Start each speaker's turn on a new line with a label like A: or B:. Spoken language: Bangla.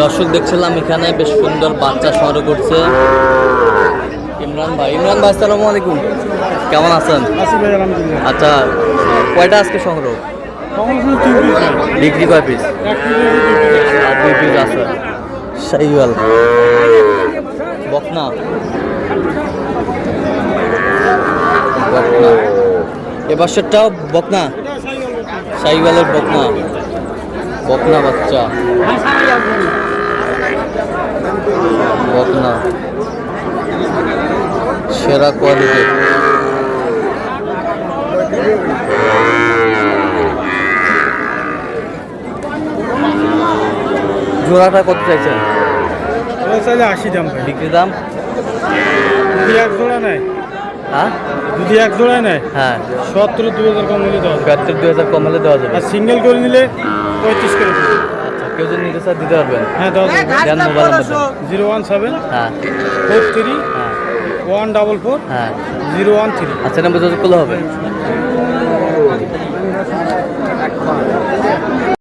A: দর্শক দেখছিলাম এখানে বেশ সুন্দর বাচ্চা সংগ্রহ করছে ইমরান ভাই। আসসালামু আলাইকুম, কেমন আছেন? আচ্ছা, কয়টা আজকে সংগ্রহ? বিক্রি কয় পিস? আর 2 পিস আছে। শাহিওয়াল বকনা বকনা এবার সেটাও বকনা, শাহিওয়ালের বকনা বকনা বাচ্চা বকনা সেরা কোয়ালিটি। জোড়াটা কত চাইছেন?
B: 80 দাম।
A: বিক্রি দাম?
B: যদি এক জোড়া নেয়,
A: হ্যাঁ
B: যদি এক জোড়ায় নেয়,
A: হ্যাঁ
B: 70-2000 কম হলে দেওয়া যাবে।
A: 2000 কম হলে দেওয়া যাবে।
B: আর সিঙ্গেল করে নিলে 35 করে দেবে।
A: আচ্ছা, কেউ যদি নিতে চায় দিতে পারবেন?
B: হ্যাঁ, দেওয়া যাবে।
A: দেন মোবাইল নাম্বার দেন।
B: 017
A: হ্যাঁ
B: 43
A: হ্যাঁ
B: 144
A: হ্যাঁ
B: 013।
A: আচ্ছা, নাম্বার যোগাযোগ করলে হবে।